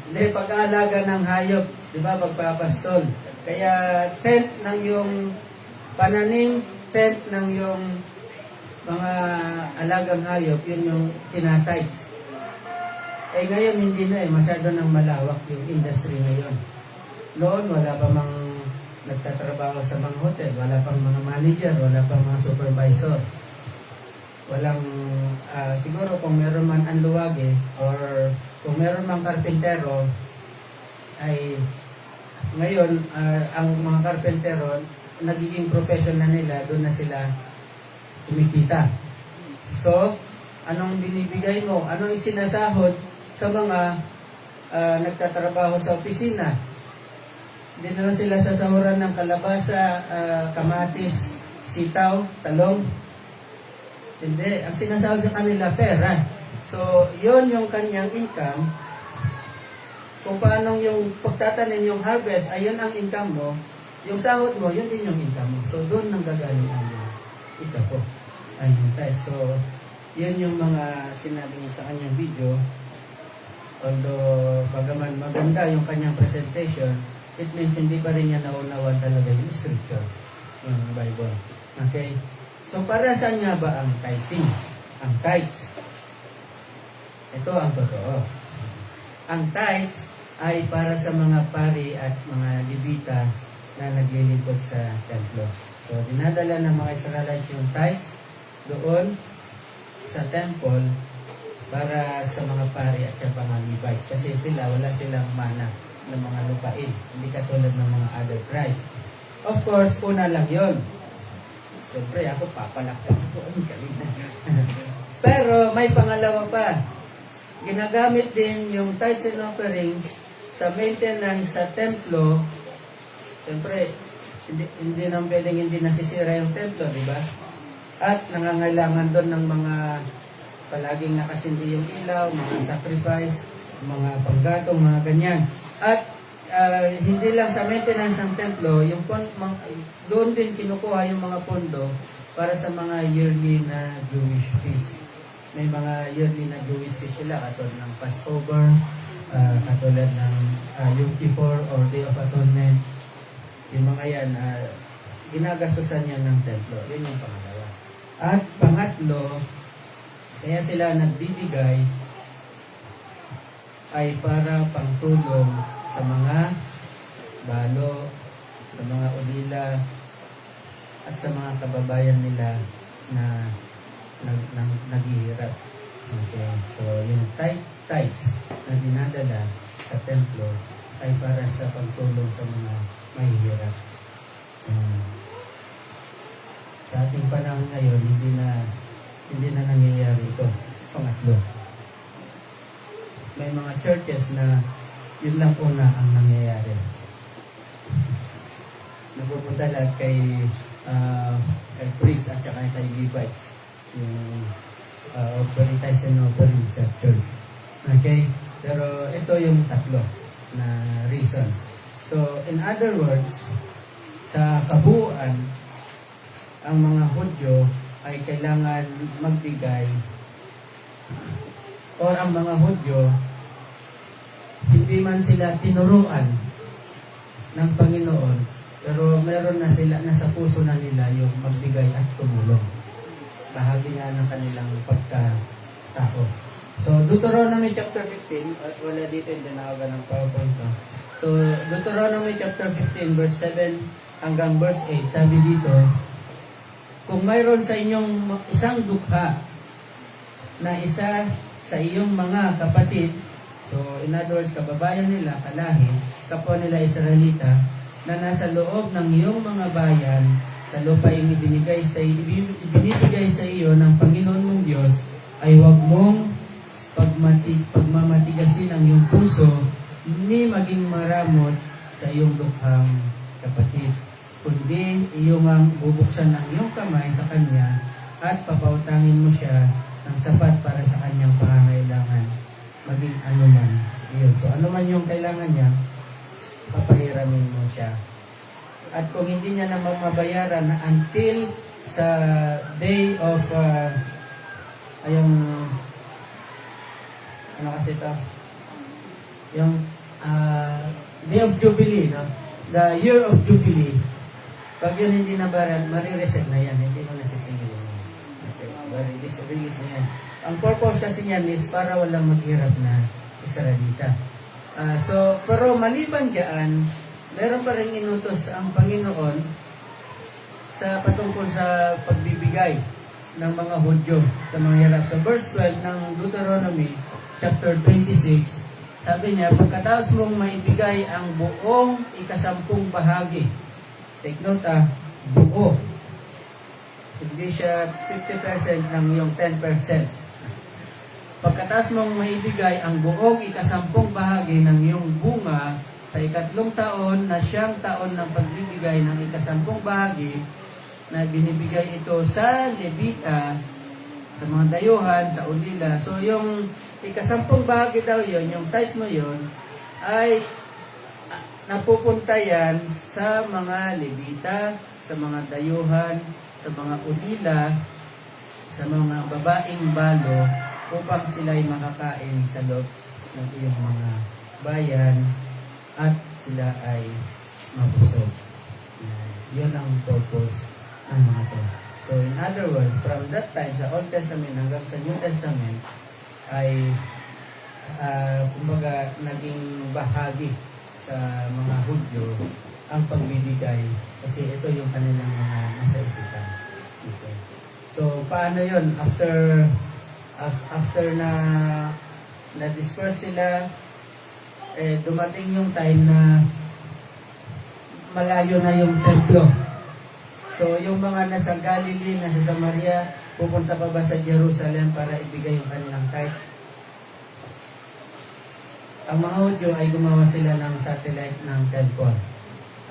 Hindi, pag-aalaga ng hayop, di ba, pagpapastol. Kaya tent ng yung pananim, tent ng yung mga alagang hayop, yun yung tinatights. Eh ngayon hindi na masyado nang malawak yung industry ngayon. Noon wala pa mang nagtatrabaho sa mga hotel, wala pang mga manager, wala pang mga supervisor. Walang, siguro kung meron man anluwage or kung meron mang karpintero, ay ngayon ang mga karpintero, nagiging profession na nila, doon na sila kumikita. So, anong binibigay mo? Anong isinasahod sa mga nagtatrabaho sa opisina? Hindi na lang sila sasahuran ng kalabasa, kamatis, sitaw, talong. Hindi. Ang sinasahod sa kanila, pera. So, yon yung kanyang income. Kung paano yung pagtatanim, yung harvest, ayun ang income mo. Yung sahod mo, yun din yung income mo. So, doon nang gagaling ang ito po. Ayun tayo. So, yun yung mga sinabi niya sa kanyang video. Although, bagaman maganda yung kanyang presentation, it means hindi pa rin niya naunawan talaga yung scripture, yung Bible. Okay? So, para saan nga ba ang tithing? Ang tithes. Ito ang totoo. Ang tithes ay para sa mga pari at mga Levita na naglilingkod sa templo. So, dinadala ng mga Israelites yung tithes doon sa temple para sa mga pari at sa mga Levites. Kasi sila, wala silang mana ng mga lupain. Hindi katulad ng mga other tribes. Of course, una lang yon. Siyempre, ako papalakpan ko. Ang galing na. Pero may pangalawa pa. Ginagamit din yung tithes and offerings sa maintenance sa templo. Siyempre, hindi nang pwedeng hindi nasisira yung templo, di ba? At nangangailangan doon ng mga palaging nakasindi yung ilaw, mga sacrifice, mga panggatong, mga ganyan. At hindi lang sa maintenance ng templo, yung doon din kinukuha yung mga pondo para sa mga yearly na Jewish feast. May mga yearly na Jewish feast sila, katulad ng Passover, katulad ng Yom Kippur or Day of Atonement. Yung mga yan, ginagastusan yan ng templo. Yun yung pangalawa. At pangatlo, kaya sila nagbibigay ay para pangtulong sa mga balo, sa mga ulila, at sa mga kababayan nila na naghihirap. Okay. So, yung tithes na dinadala sa templo ay para sa pagtulong sa mga mahihirap. Sa ating panahon ngayon, hindi na nangyayari ito. Pangatlo. May mga churches na yun lang una ang nangyayari. Napupunta lahat kay priest at saka kay Levites. Yung offering tithes and offering sa church. Okay? Pero ito yung tatlo na reasons. So, in other words, sa kabuuan, ang mga Hudyo ay kailangan magbigay o ang mga Hudyo hindi man sila tinuruan ng Panginoon, pero meron na sila, nasa puso na nila yung magbigay at tumulong. Bahagi nga ng kanilang pagkatao. So, Deuteronomy chapter 15, at wala dito, hindi nakaga ng PowerPoint ko. So, Deuteronomy chapter 15, verse 7 hanggang verse 8, sabi dito, kung mayroon sa inyong isang dukha na isa sa iyong mga kapatid, so in other words, kababayan nila, kalahi, kapwa nila Israelita, na nasa loob ng iyong mga bayan, sa lupaing ibinibigay sa iyo ng Panginoon mong Diyos, ay huwag mong pagmamatigasin ang iyong puso, ni maging maramot sa iyong dukhang kapatid, kundi iyong ang bubuksan ng iyong kamay sa kanya at papautangin mo siya ng sapat para sa kanyang pangangailangan, maging anuman iyon. So anuman yung kailangan niya, papahiramin mo siya. At kung hindi niya naman mabayaran na until sa day of ano kasi ito, yung Day of Jubilee, no? The Year of Jubilee. Pag yun hindi nabaran, marireset na yan. Hindi mo nasisingil yan. Okay. Release na yan. Ang purpose kasi yan is para walang maghirap na Israelita. Pero maliban diyan, meron pa rin inutos ang Panginoon sa patungkol sa pagbibigay ng mga Hudyo sa mga hirap. Sa verse 12 ng Deuteronomy chapter 26, sabi niya, pagkatapos mong maibigay ang buong ikasampung bahagi, take note buo. Hindi siya 50% ng yung 10%. Pagkatapos mong maibigay ang buong ikasampung bahagi ng iyong bunga sa ikatlong taon na siyang taon ng pagbibigay ng ikasampung bahagi na binibigay ito sa Levita, sa mga dayuhan, sa ulila. So yung ikasampung bahagi daw yon, yung tithes mo yon, ay napupunta yan sa mga Levita, sa mga dayuhan, sa mga ulila, sa mga babaeng balo, upang sila'y makakain sa loob ng iyong mga bayan at sila ay mabusog. Yun ang purpose ng mga to. So in other words, from that time sa Old Testament hanggang sa New Testament ay kumbaga naging bahagi sa mga Hudyo ang pagbibigay kasi ito yung kanilang mga nasa isipan. Okay. So paano yun? After na disperse sila, dumating yung time na malayo na yung templo. So yung mga nasa Galilee, nasa Samaria, pupunta pa ba sa Jerusalem para ibigay yung kanilang tithes? Ang mga Hudyo ay gumawa sila ng satellite ng temple.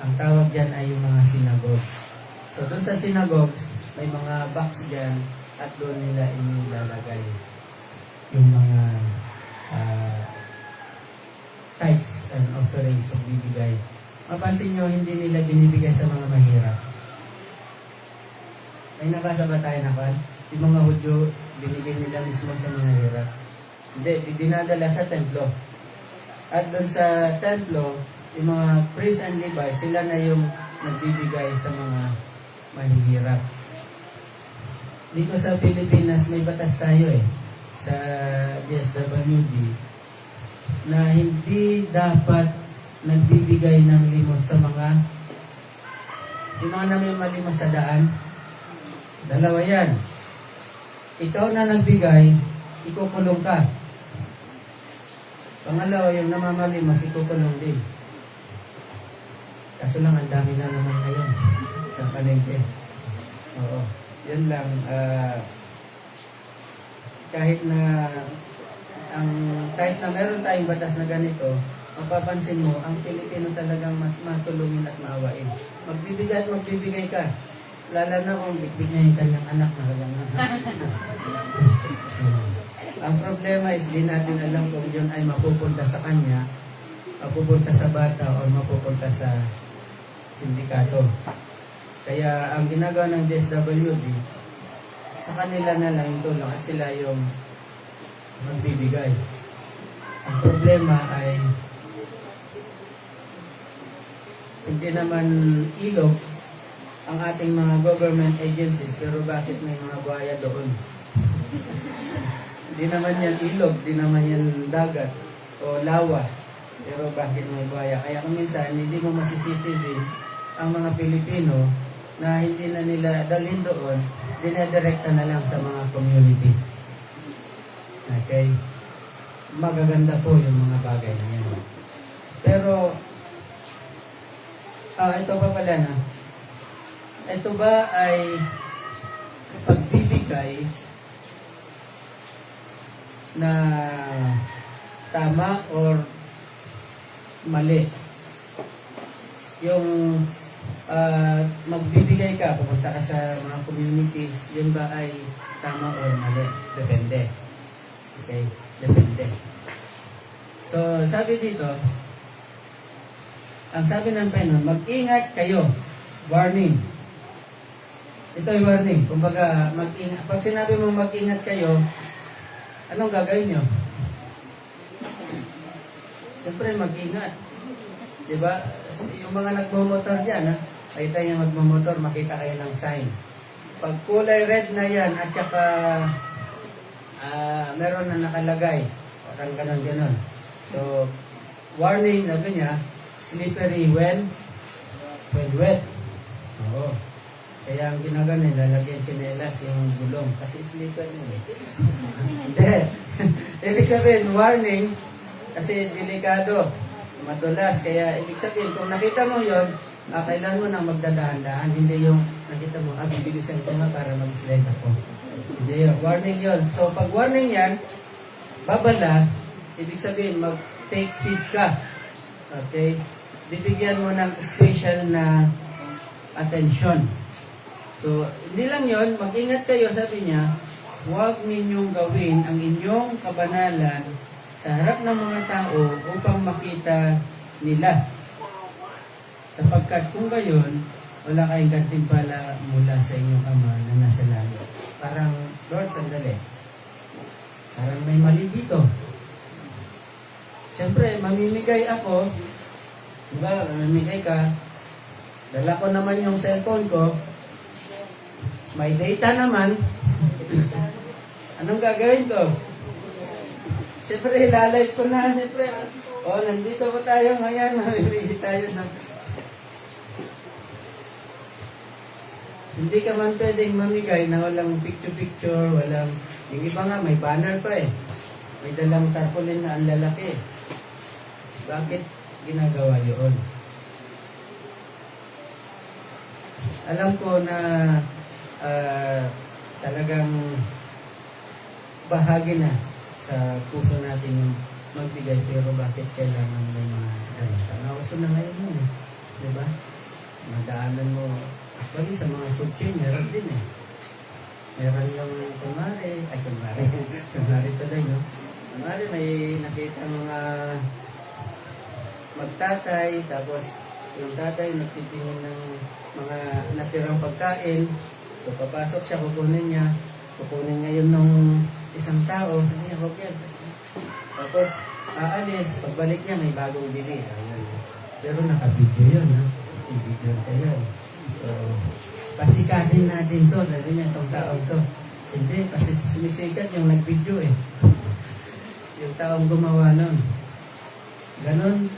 Ang tawag dyan ay yung mga synagogues. So doon sa synagogues, may mga box dyan at doon nila inilalagay yung mga tithes and offerings o bibigay. Mapansin nyo, hindi nila binibigay sa mga mahirap. May nabasa ba tayo na pan? Yung mga Hudyo, binigay nila mismo sa mga hirap. Hindi, dinadala sa templo. At doon sa templo, yung mga priests and Levites, sila na yung nagbibigay sa mga mahihirap. Dito sa Pilipinas, may batas tayo sa DSWD na hindi dapat nagbibigay ng limos sa mga yung mga namimalimos sa daan. Dalawa yan. Ikaw na nagbigay, ikukulong ka. Pangalawa, yung namamalimos, ikukulong din. Kaso lang, ang dami na naman ngayon sa palengke. Oo. Yan lang. Kahit na meron tayong batas na ganito, mapapansin mo, ang Pilipino talagang matulungin at maawain. Magbibigay at magbibigay ka. Lalo na kung bigbig niya yung kanyang anak na kanyang Ang problema is di natin alam kung yun ay mapupunta sa kanya, mapupunta sa bata, o mapupunta sa sindikato. Kaya ang ginagawa ng DSWD, sa kanila na lang yung tulong at sila yung magbibigay. Ang problema ay hindi naman ilog ang ating mga government agencies, pero bakit may mga buhaya doon? Di naman yan ilog, di naman yan dagat o lawa, pero bakit may buhaya? Kaya kung minsan, hindi mo masisisi din ang mga Pilipino na hindi na nila dalhin doon, dinedirekta na lang sa mga community. Okay? Magaganda po yung mga bagay na yan. Pero, ito pa pala na, ito ba ay pagbibigay na tama or mali? Yung magbibigay ka, pupunta ka sa mga communities, yun ba ay tama or mali? Depende. Okay? Depende. So, sabi dito, ang sabi ng Panginoon, mag-ingat kayo. Warning. Ito ay warning. Kumbaga, mag-ingat. Pag sinabi mo mag-ingat kayo, anong gagawin nyo? Siyempre, mag-ingat. Di ba? Yung mga nagmumotor dyan, ha? Nakita niya magmumotor, makita kayo ng sign. Pag kulay red na yan, at saka meron na nakalagay, parang ganon. So, warning, sabi niya, slippery when wet. Oo. Kaya ang ginagano, lalagyan tsinelas yung gulong. Kasi slippery na. Hindi. Ibig sabihin, warning, kasi delikado, madulas. Kaya ibig sabihin, kung nakita mo yon, kailangan mo na magdadahan-dahan. Hindi yung nakita mo, bibilisan ko nga para mag-slide ako. Hindi yun. Warning yon. So, pag warning yan, babala, ibig sabihin, mag-take heed ka. Okay? Bibigyan mo ng special na attention. So, hindi lang yon, mag-ingat kayo, sabi niya, huwag ninyong gawin ang inyong kabanalan sa harap ng mga tao upang makita nila. Sapagkat kung gayon, wala kayong gantimpala mula sa inyong Ama na nasa langit. Parang, Lord, sandali. Parang may mali dito. Siyempre, mamimigay ako. Diba, mamimigay ka. Dala ko naman yung cellphone ko. May data naman. Anong gagawin ko? Siyempre, ilalive ko na. Siyempre, nandito po tayo ngayon. Mamimigay tayo ng... Hindi ka man pwedeng mamigay na walang picture-picture, walang... Yung iba nga, may banner pa eh. May dalang tarpaulin na ang lalaki. Bakit ginagawa yun? Alam ko na talagang bahagi na sa puso natin yung magbigay, pero bakit kailangan may mga dalata? Nauso na ngayon yun eh. Diba? Madaanan mo, actually sa mga food chain, meron din eh. Meron yung kumari tuloy, no? Kumari may nakita mga magtatay, tapos yung tatay nagtitingin ng mga natirang pagkain. So, papasok siya, kukunin niya yun ng isang tao, sabi niya, huwag yan. Tapos, aalis, pagbalik niya, may bagong bili. Ayun. Pero naka-video yun, ha? I-video tayo. So, pasikatin natin to, sabi niya, itong taong to. Hindi, kasi sumisikat yung nag-video eh. Yung taong gumawa nun. Ganon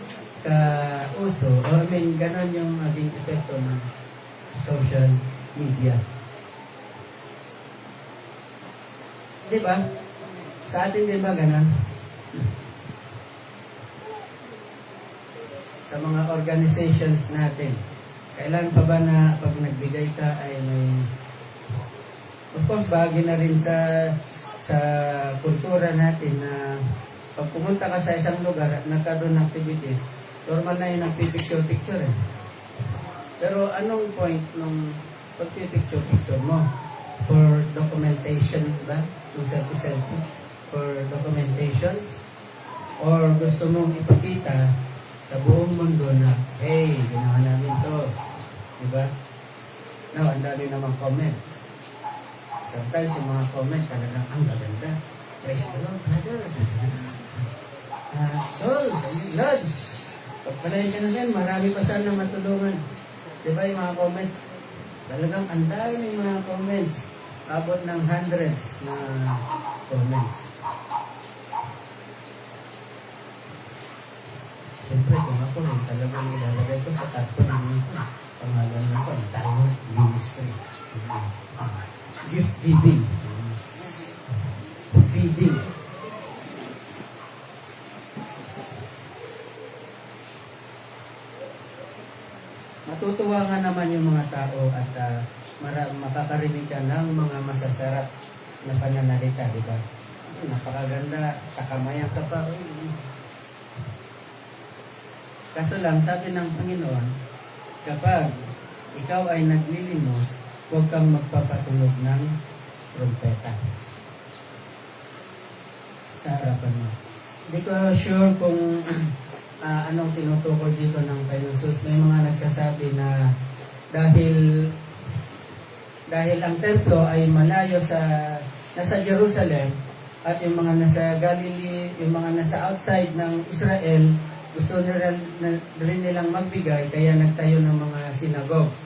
ka-uso, ganon yung maging epekto ng social media. Di ba? Sa atin din ba ganon? Sa mga organizations natin, kailan pa ba na pag nagbigay ka ay may... Of course, bahagi na rin sa kultura natin na pag pumunta ka sa isang lugar at nagkaroon ng activities, normal na yung nagpipicture-picture eh. Pero anong point nung pagpipicture-picture mo? For documentation ba? Yung selfie-selfie? For documentations? Or gusto mong ipakita sa buong mundo na, hey, ginawa namin to. Diba? Now, ang dami namang comment. Sometimes yung mga comment talagang ang gaganda. Praise the Lord, brother. Lods. Pagpalayan ka na yan, marami pa sana matulungan. Diba yung mga comments? Talagang ang dami mga comments. Abot ng hundreds na comments. Siyempre, kung ako rin, talagang ilalagay ko sa tatlo ng pangalan na ko, Diamond Ministry. Gift giving. Feeding. Matutuwa nga naman yung mga tao at makakarinig ka ng mga masasarap na pananalita, di ba? Napakaganda, takamayan ka pa. Kaso lang, sabi ng Panginoon, kapag ikaw ay naglilimos, huwag kang magpapatunog ng trumpeta sa harapan mo. Hindi ko sure kung anong tinutukoy dito ng Panginoon. May mga nagsasabi na dahil ang templo ay malayo nasa Jerusalem at yung mga nasa Galilee, yung mga nasa outside ng Israel, gusto na rin nilang magbigay, kaya nagtayo ng mga synagogue.